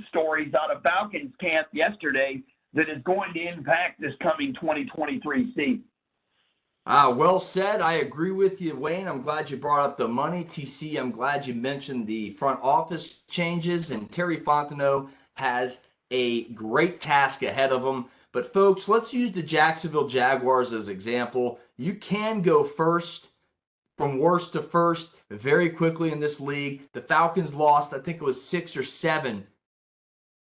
stories out of Falcons camp yesterday that is going to impact this coming 2023 season. Well said. I agree with you, Wayne. I'm glad you brought up the money. TC, I'm glad you mentioned the front office changes, and Terry Fontenot has a great task ahead of him. But folks, let's use the Jacksonville Jaguars as example. You can go first from worst to first very quickly in this league. The Falcons lost, I think it was 6 or 7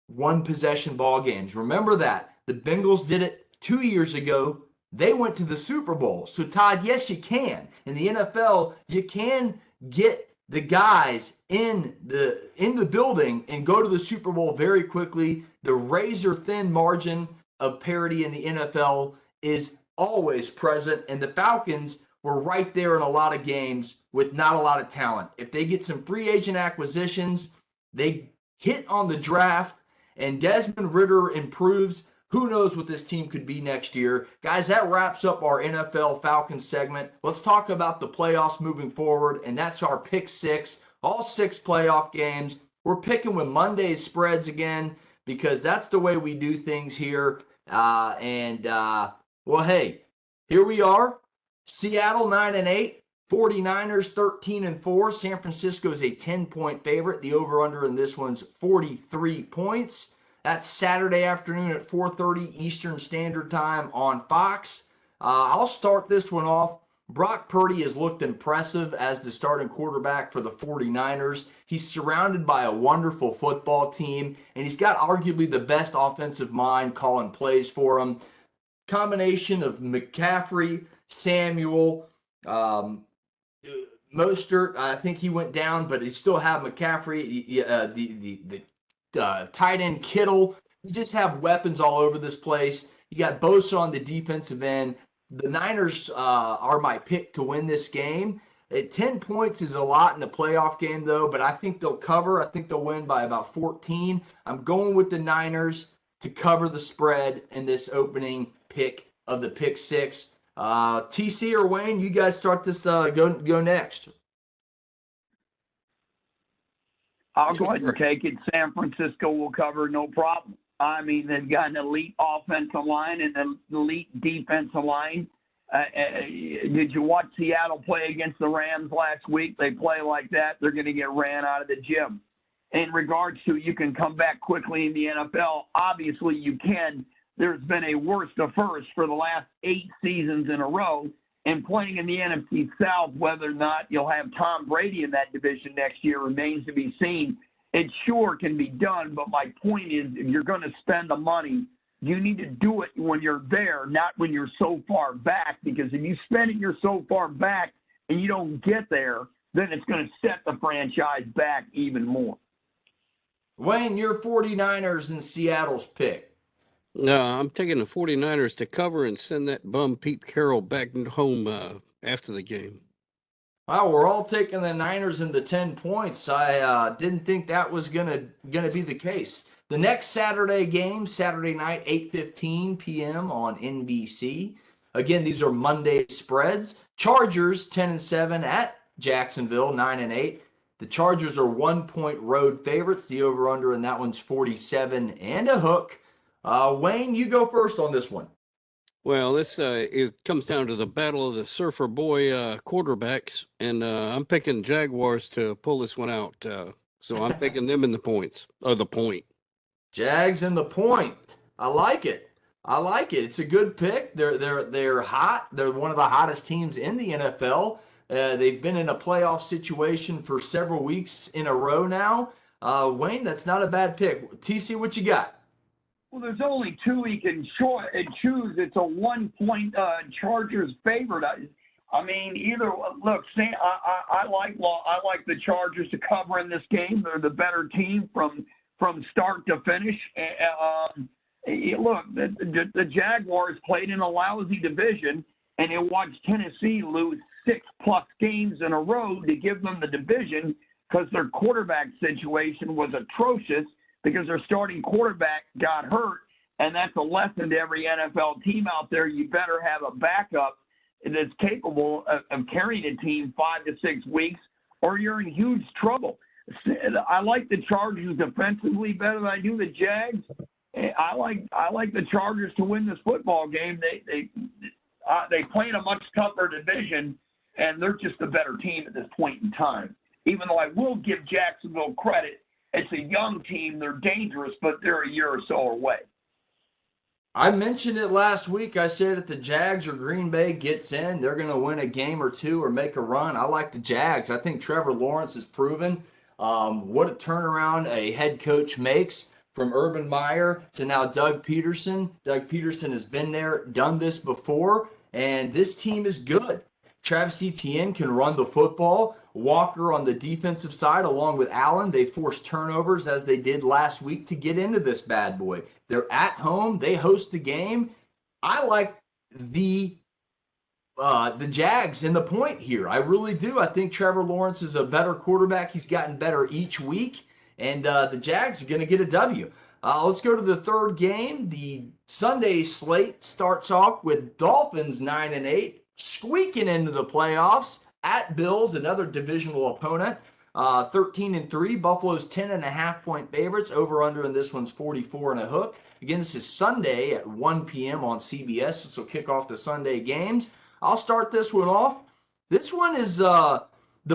one-possession ball games. Remember that. The Bengals did it 2 years ago. They went to the Super Bowl. So, Todd, yes, you can. In the NFL, you can get the guys in the building and go to the Super Bowl very quickly. The razor-thin margin of parity in the NFL is always present, and the Falcons were right there in a lot of games with not a lot of talent. If they get some free agent acquisitions, they hit on the draft, and Desmond Ridder improves, who knows what this team could be next year. Guys, that wraps up our NFL Falcons segment. Let's talk about the playoffs moving forward, and that's our pick six, all 6 playoff games. We're picking with Monday's spreads again because that's the way we do things here. Well, hey, here we are. Seattle 9-8, 49ers 13-4. San Francisco is a 10-point favorite. The over-under in this one's 43 points. That's Saturday afternoon at 4:30 Eastern Standard Time on Fox. I'll start this one off. Brock Purdy has looked impressive as the starting quarterback for the 49ers. He's surrounded by a wonderful football team, and he's got arguably the best offensive mind calling plays for him. Combination of McCaffrey, Samuel, Mostert, I think he went down, but he still have McCaffrey, the tight end Kittle. You just have weapons all over this place. You got Bosa on the defensive end. The Niners are my pick to win this game. 10 points is a lot in a playoff game, though, but I think they'll cover. I think they'll win by about 14. I'm going with the Niners to cover the spread in this opening pick of the pick six. TC or Wayne, you guys start this. Go next. I'll go ahead and take it. San Francisco will cover, no problem. I mean, they've got an elite offensive line and an elite defensive line. Did you watch Seattle play against the Rams last week? They play like that, they're going to get ran out of the gym. In regards to you can come back quickly in the NFL, obviously you can. There's been a worst of first for the last 8 seasons in a row. And playing in the NFC South, whether or not you'll have Tom Brady in that division next year remains to be seen. It sure can be done, but my point is if you're going to spend the money, you need to do it when you're there, not when you're so far back, because if you spend it, you're so far back and you don't get there, then it's going to set the franchise back even more. Wayne, your 49ers in Seattle's pick. No, I'm taking the 49ers to cover and send that bum Pete Carroll back home after the game. Wow, we're all taking the Niners in the 10 points. I didn't think that was gonna be the case. The next Saturday game, Saturday night, 8:15 p.m. on NBC. Again, these are Monday spreads. Chargers 10-7 at Jacksonville 9-8. The Chargers are 1-point road favorites. The over/under in that one's 47 and a hook. Wayne, you go first on this one. Well, this comes down to the battle of the surfer boy quarterbacks, and I'm picking Jaguars to pull this one out. So I'm taking them in the points, or the point. Jags in the point. I like it. It's a good pick. They're hot. They're one of the hottest teams in the NFL. They've been in a playoff situation for several weeks in a row now. Wayne, that's not a bad pick. TC, what you got? Well, there's only 2 he can choose. It's a 1-point Chargers favorite. I mean, either look. I like the Chargers to cover in this game. They're the better team from start to finish. Look, the Jaguars played in a lousy division, and they watched Tennessee lose 6+ games in a row to give them the division because their quarterback situation was atrocious. Because their starting quarterback got hurt, and that's a lesson to every NFL team out there. You better have a backup that's capable of carrying a team 5 to 6 weeks, or you're in huge trouble. I like the Chargers defensively better than I do the Jags. I like the Chargers to win this football game. They play in a much tougher division, and they're just a better team at this point in time. Even though I will give Jacksonville credit. It's a young team. They're dangerous, but they're a year or so away. I mentioned it last week. I said if the Jags or Green Bay gets in, they're going to win a game or two or make a run. I like the Jags. I think Trevor Lawrence has proven what a turnaround a head coach makes from Urban Meyer to now Doug Peterson. Doug Peterson has been there, done this before, and this team is good. Travis Etienne can run the football. Walker on the defensive side, along with Allen, they forced turnovers as they did last week to get into this bad boy. They're at home. They host the game. I like the the Jags in the point here. I really do. I think Trevor Lawrence is a better quarterback. He's gotten better each week, and the Jags are going to get a W. Let's go to the third game. The Sunday slate starts off with Dolphins 9-8, squeaking into the playoffs at Bills, another divisional opponent. 13-3. Buffalo's 10.5-point favorites. Over under in this one's 44 and a hook. Again, this is Sunday at 1 p.m. on CBS. This will kick off the Sunday games. I'll start this one off. This one is the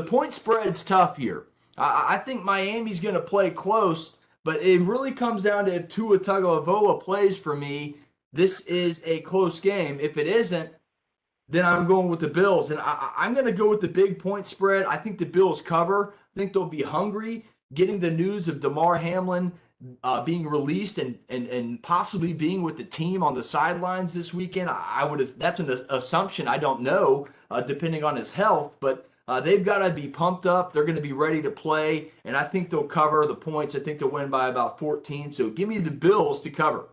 point spread's tough here. I think Miami's going to play close, but it really comes down to if Tua Tagovailoa plays for me. This is a close game. If it isn't, then I'm going with the Bills, and I'm going to go with the big point spread. I think the Bills cover. I think they'll be hungry. Getting the news of Damar Hamlin being released and possibly being with the team on the sidelines this weekend, that's an assumption. I don't know, depending on his health, but they've got to be pumped up. They're going to be ready to play, and I think they'll cover the points. I think they'll win by about 14. So give me the Bills to cover.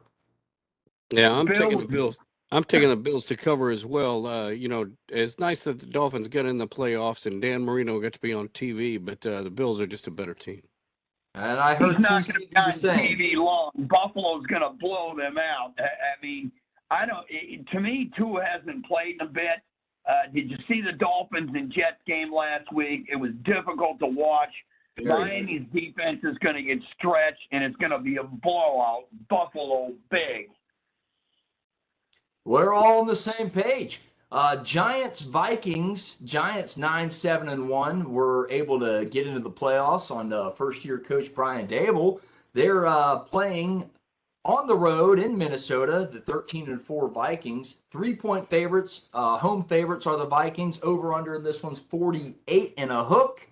Yeah, I'm taking the Bills. I'm taking the Bills to cover as well. It's nice that the Dolphins get in the playoffs and Dan Marino got to be on TV, but the Bills are just a better team. And I heard he's not going to TC be on the same. TV long. Buffalo's going to blow them out. I mean, to me, Tua hasn't played in a bit. Did you see the Dolphins and Jets game last week? It was difficult to watch. Miami's defense is going to get stretched, and it's going to be a blowout. Buffalo big. We're all on the same page. Giants, Vikings. Giants 9-7-1 were able to get into the playoffs on first-year coach Brian Dable. They're playing on the road in Minnesota, the 13-4 Vikings. 3-point favorites. Home favorites are the Vikings. Over/under in this one's 48 and a hook.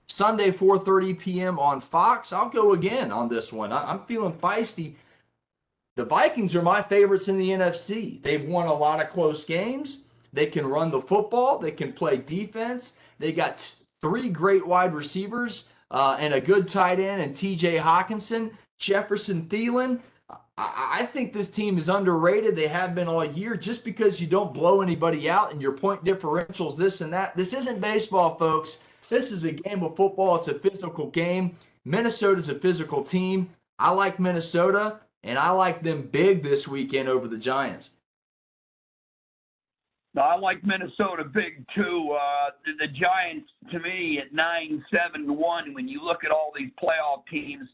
Sunday, 4:30 p.m. on Fox. I'll go again on this one. I'm feeling feisty. The Vikings are my favorites in the NFC. They've won a lot of close games. They can run the football. They can play defense. They got 3 great wide receivers and a good tight end and T.J. Hawkinson, Jefferson Thielen. I think this team is underrated. They have been all year. Just because you don't blow anybody out and your point differentials, this and that. This isn't baseball, folks. This is a game of football. It's a physical game. Minnesota's a physical team. I like Minnesota, and I like them big this weekend over the Giants. No, I like Minnesota big, too. The Giants, to me, at 9-7-1, when you look at all these playoff teams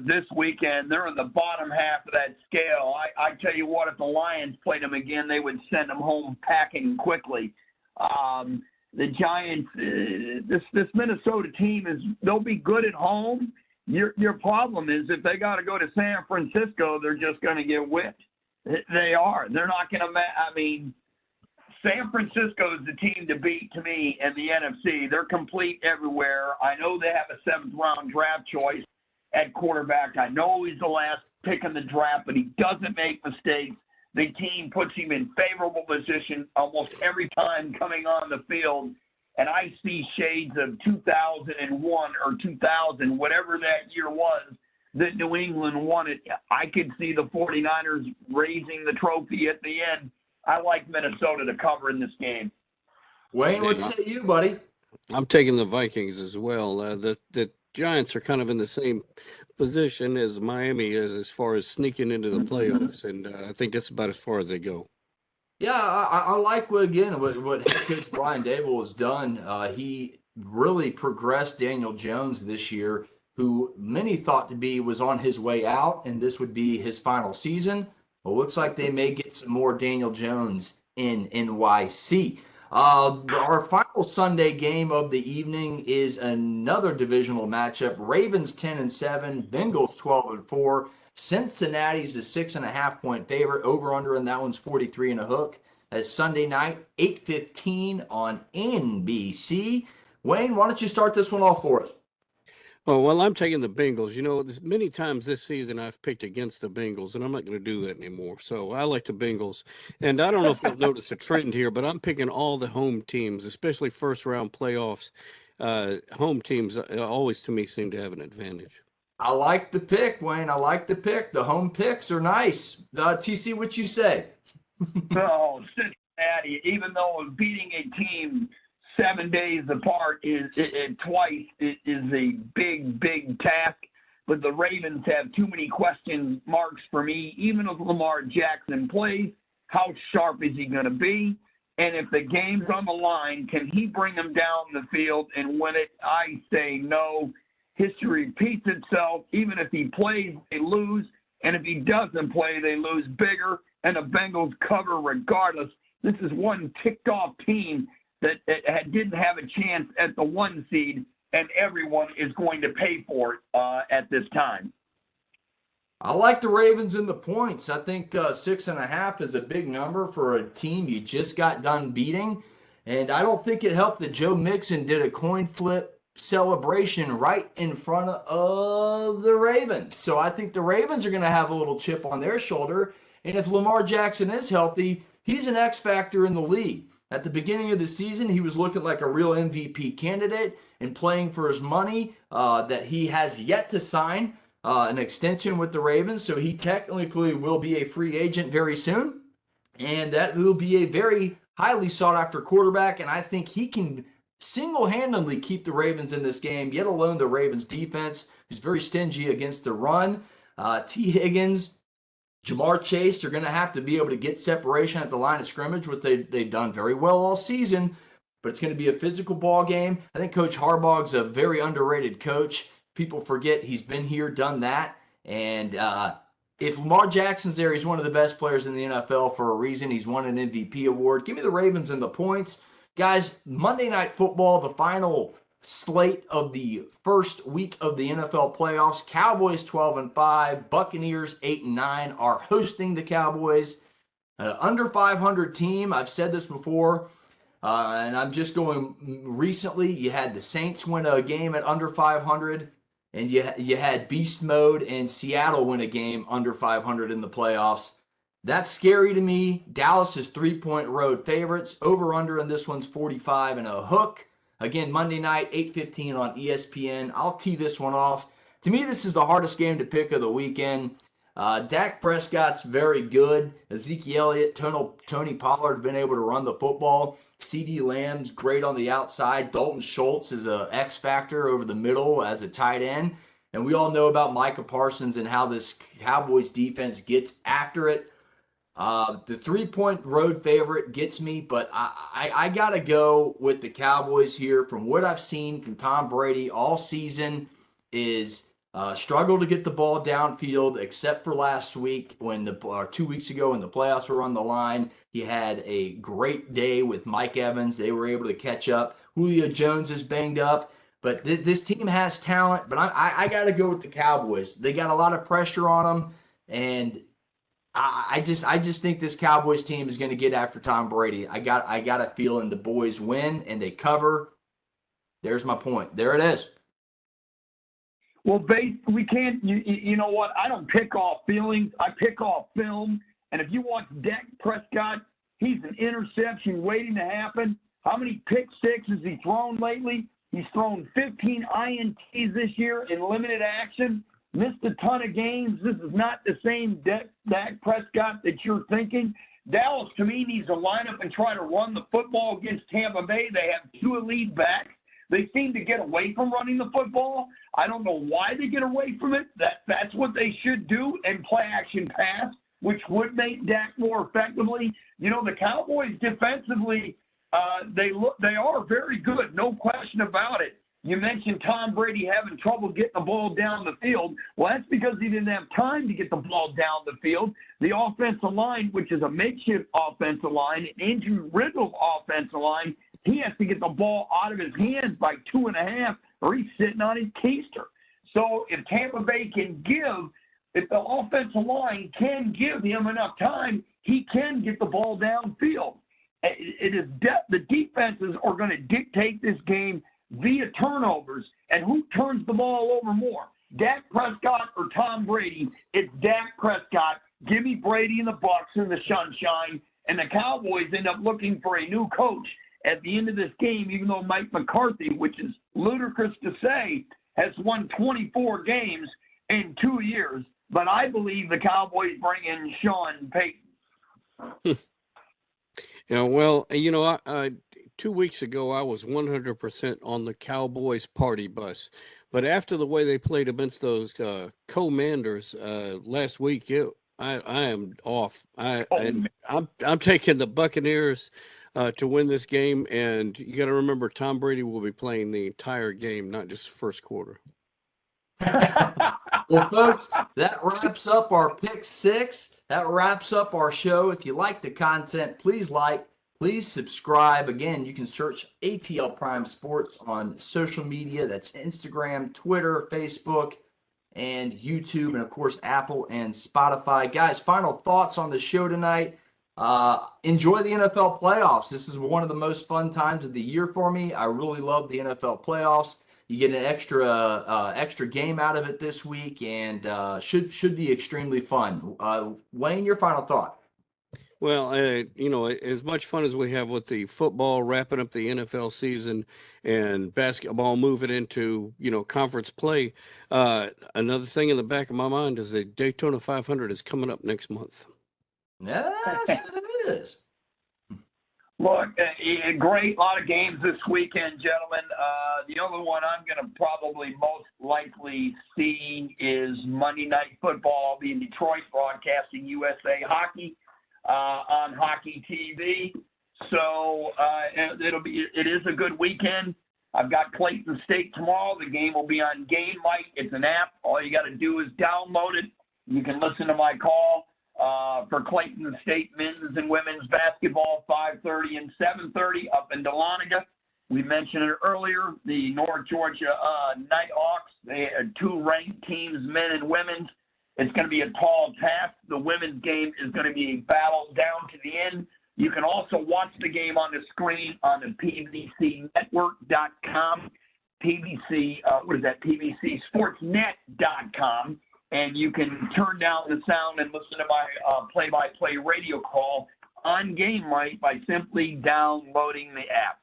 this weekend, they're in the bottom half of that scale. I tell you what, if the Lions played them again, they would send them home packing quickly. The Giants, this Minnesota team, they'll be good at home. Your problem is if they got to go to San Francisco, they're just going to get whipped. They are. They're not going to San Francisco is the team to beat to me in the NFC. They're complete everywhere. I know they have a 7th-round draft choice at quarterback. I know he's the last pick in the draft, but he doesn't make mistakes. The team puts him in favorable position almost every time coming on the field. And I see shades of 2001 or 2000, whatever that year was, that New England won it. I could see the 49ers raising the trophy at the end. I like Minnesota to cover in this game. Wayne, what say you, buddy? I'm taking the Vikings as well. The Giants are kind of in the same position as Miami is as far as sneaking into the playoffs, and I think that's about as far as they go. Yeah, I like what head coach Brian Dable has done. He really progressed Daniel Jones this year, who many thought was on his way out, and this would be his final season. Well, looks like they may get some more Daniel Jones in NYC. Our final Sunday game of the evening is another divisional matchup. Ravens 10-7, Bengals 12-4. Cincinnati's a 6.5-point favorite. Over/under in that one's 43 and a hook. That's Sunday night, 8:15 on NBC. Wayne, why don't you start this one off for us? Oh, well, I'm taking the Bengals. Many times this season I've picked against the Bengals, and I'm not going to do that anymore. So I like the Bengals. And I don't know if you've noticed a trend here, but I'm picking all the home teams, especially first-round playoffs. Home teams always, to me, seem to have an advantage. I like the pick, Wayne. I like the pick. The home picks are nice. TC, what you say? Oh, even though beating a team 7 days apart twice is a big task. But the Ravens have too many question marks for me. Even if Lamar Jackson plays, how sharp is he going to be? And if the game's on the line, can he bring them down the field and win it? I say no. History repeats itself. Even if he plays, they lose. And if he doesn't play, they lose bigger. And the Bengals cover regardless. This is one ticked-off team that didn't have a chance at the 1 seed, and everyone is going to pay for it at this time. I like the Ravens in the points. I think 6.5 is a big number for a team you just got done beating. And I don't think it helped that Joe Mixon did a coin flip celebration right in front of the Ravens. So I think the Ravens are going to have a little chip on their shoulder. And if Lamar Jackson is healthy, he's an X factor in the league. At the beginning of the season, he was looking like a real MVP candidate and playing for his money that he has yet to sign an extension with the Ravens. So he technically will be a free agent very soon. And that will be a very highly sought after quarterback. And I think he can single-handedly keep the Ravens in this game, yet alone the Ravens defense, who's very stingy against the run. T. Higgins, Jamar Chase are going to have to be able to get separation at the line of scrimmage, which they've done very well all season, but it's going to be a physical ball game. I think Coach Harbaugh's a very underrated coach. People forget he's been here, done that, and if Lamar Jackson's there, he's one of the best players in the NFL for a reason. He's won an MVP award. Give me the Ravens and the points. Guys, Monday Night Football, the final slate of the first week of the NFL playoffs. Cowboys 12-5, Buccaneers 8-9 are hosting the Cowboys. Under 500 team. I've said this before, and I'm just going recently. You had the Saints win a game at under 500, and you had Beast Mode and Seattle win a game under 500 in the playoffs. That's scary to me. Dallas is 3-point road favorites. Over-under in this one's 45 and a hook. Again, Monday night, 8:15 on ESPN. I'll tee this one off. To me, this is the hardest game to pick of the weekend. Dak Prescott's very good. Ezekiel Elliott, Tony Pollard have been able to run the football. CeeDee Lamb's great on the outside. Dalton Schultz is an X factor over the middle as a tight end. And we all know about Micah Parsons and how this Cowboys defense gets after it. The 3-point road favorite gets me, but I got to go with the Cowboys here. From what I've seen from Tom Brady all season is struggle to get the ball downfield, except for last week 2 weeks ago when the playoffs were on the line. He had a great day with Mike Evans. They were able to catch up. Julio Jones is banged up. But this team has talent, but I got to go with the Cowboys. They got a lot of pressure on them, and I just think this Cowboys team is going to get after Tom Brady. I got a feeling the boys win and they cover. There's my point. There it is. Well, we can't. You know what? I don't pick off feelings. I pick off film. And if you watch Dak Prescott, he's an interception waiting to happen. How many pick sixes has he thrown lately? He's thrown 15 INTs this year in limited action. Missed a ton of games. This is not the same Dak Prescott that you're thinking. Dallas, to me, needs to line up and try to run the football against Tampa Bay. They have 2 elite backs. They seem to get away from running the football. I don't know why they get away from it. That's what they should do, and play action pass, which would make Dak more effectively. You know, the Cowboys defensively, they are very good, no question about it. You mentioned Tom Brady having trouble getting the ball down the field. Well, that's because he didn't have time to get the ball down the field. The offensive line, which is a makeshift offensive line, Andrew Riddle's offensive line, he has to get the ball out of his hands by 2.5, or he's sitting on his keister. So if Tampa Bay can if the offensive line can give him enough time, he can get the ball downfield. The defenses are going to dictate this game via turnovers, and who turns the ball over more, Dak Prescott or Tom Brady? It's Dak Prescott. Give me Brady and the Bucs in the sunshine, and the Cowboys end up looking for a new coach at the end of this game, even though Mike McCarthy, which is ludicrous to say, has won 24 games in 2 years. But I believe the Cowboys bring in Sean Payton. Yeah, well, I 2 weeks ago I was 100% on the Cowboys party bus, but after the way they played against those Commanders last week, I am off. I'm taking the Buccaneers to win this game, and you got to remember Tom Brady will be playing the entire game, not just the first quarter. Well, folks, that wraps up our pick six. That wraps up our show. If you like the content, please like, please subscribe. Again, you can search ATL Prime Sports on social media. That's Instagram, Twitter, Facebook, and YouTube, and of course, Apple and Spotify. Guys, final thoughts on the show tonight. Enjoy the NFL playoffs. This is one of the most fun times of the year for me. I really love the NFL playoffs. You get an extra game out of it this week, and should be extremely fun. Wayne, your final thought. Well, as much fun as we have with the football wrapping up the NFL season and basketball moving into, conference play, another thing in the back of my mind is the Daytona 500 is coming up next month. Yes, it is. Look, great lot of games this weekend, gentlemen. The only one I'm going to probably most likely see is Monday Night Football. I'll be in Detroit broadcasting USA Hockey on Hockey TV. So it is a good weekend. I've got Clayton State tomorrow. The game will be on Game Mike. It's an app. All you got to do is download it. You can listen to my call for Clayton State men's and women's basketball, 5:30 and 7:30 up in Dahlonega. We mentioned it earlier, the North Georgia Nighthawks. They had two ranked teams, men and women's. It's going to be a tall task. The women's game is going to be a battle down to the end. You can also watch the game on the screen on the PBCnetwork.com, PBCsportsnet.com. And you can turn down the sound and listen to my play-by-play radio call on Game Night by simply downloading the app.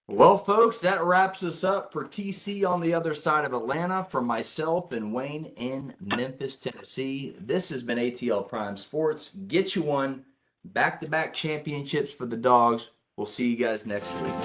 Well, folks, that wraps us up for TC on the other side of Atlanta. From myself and Wayne in Memphis, Tennessee, this has been ATL Prime Sports. Get you one. Back-to-back championships for the Dogs. We'll see you guys next week.